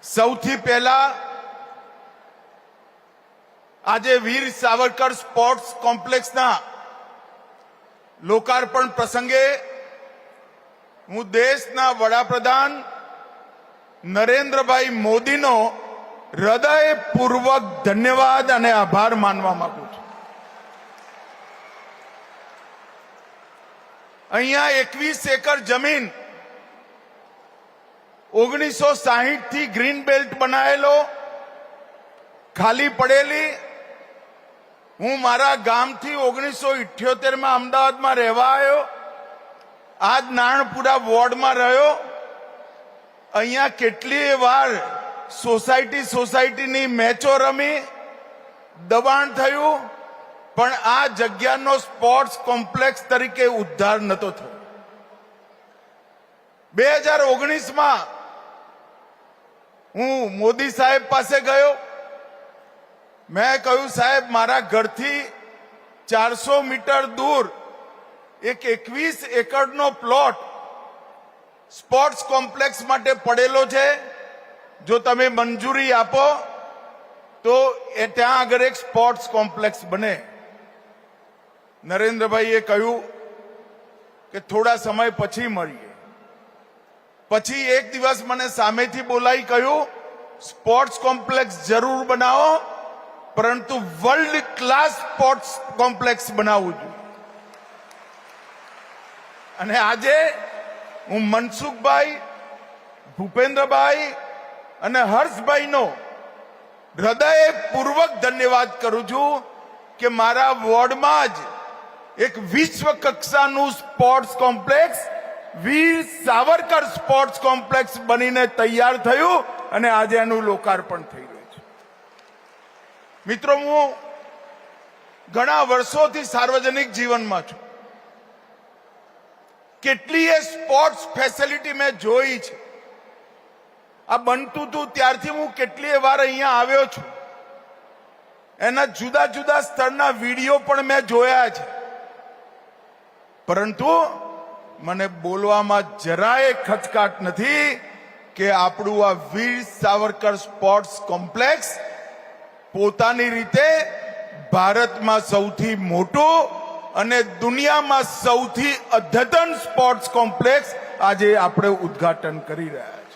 સૌથી પહેલા આજે વીર સાવરકર સ્પોર્ટ્સ કોમ્પ્લેક્સના લોકાર્પણ પ્રસંગે હું દેશના વડાપ્રધાન નરેન્દ્રભાઈ મોદીનો હૃદયપૂર્વક ધન્યવાદ અને આભાર માનવા માંગુ છું। અહીંયા 21 એકર જમીન 1960 થી ગ્રીન બેલ્ટ બનાયેલો ખાલી પડેલી, હું મારા ગામથી 1978 માં અમદાવાદમાં રહેવા આવ્યો, આજ નારણપુરા વોર્ડમાં રહ્યો। અહીંયા કેટલીય વાર સોસાયટીની મેચો રમી, દબાણ થયું, પણ આ જગ્યાનો સ્પોર્ટ્સ કોમ્પ્લેક્સ તરીકે ઉદ્ધાર નતો થયો। 2019 માં હું મોદી સાહેબ પાસે ગયો। મેં કહ્યું, સાહેબ, મારા ઘરથી 400 મીટર દૂર એક 21 એકરનો પ્લોટ સ્પોર્ટ્સ કોમ્પ્લેક્સ માટે પડેલો છે, જો તમે મંજૂરી આપો તો ત્યાં આગળ એક સ્પોર્ટ્સ કોમ્પ્લેક્સ બને। નરેન્દ્રભાઈએ કહ્યું કે થોડા સમય પછી મળીએ। પછી એક દિવસ મને સામેથી બોલાવી કહ્યું, સ્પોર્ટ્સ કોમ્પ્લેક્સ જરૂર બનાવો, પરંતુ વર્લ્ડ ક્લાસ સ્પોર્ટ્સ કોમ્પ્લેક્સ બનાવવું જોઈએ। અને આજે હું મનસુખભાઈ, ભૂપેન્દ્રભાઈ અને હર્ષભાઈનો હૃદયપૂર્વક ધન્યવાદ કરું છું કે મારા વોર્ડમાં જ એક વિશ્વ કક્ષાનું સ્પોર્ટ્સ કોમ્પ્લેક્સ વીર સાવરકર સ્પોર્ટ્સ કોમ્પ્લેક્સ બનીને તૈયાર થયું અને આજે એનું લોકાર્પણ થઈ રહ્યું છે। મિત્રો, હું ઘણા વર્ષોથી સાર્વજનિક જીવનમાં છું। કેટલીય સ્પોર્ટ્સ ફેસિલિટી મેં જોઈ છે। આ બનતું હતું ત્યારથી હું કેટલીય વાર અહીંયા આવ્યો છું। એના જુદા જુદા સ્તરના વિડીયો પણ મેં જોયા છે, પરંતુ મને બોલવામાં જરાય ખચકાટ નથી કે આપણું આ વીર સાવરકર સ્પોર્ટ્સ કોમ્પ્લેક્સ પોતાની રીતે ભારતમાં સૌથી મોટું અને દુનિયામાં સૌથી અદ્યતન સ્પોર્ટ્સ કોમ્પ્લેક્સ આજે આપણે ઉદ્ઘાટન કરી રહ્યા છીએ।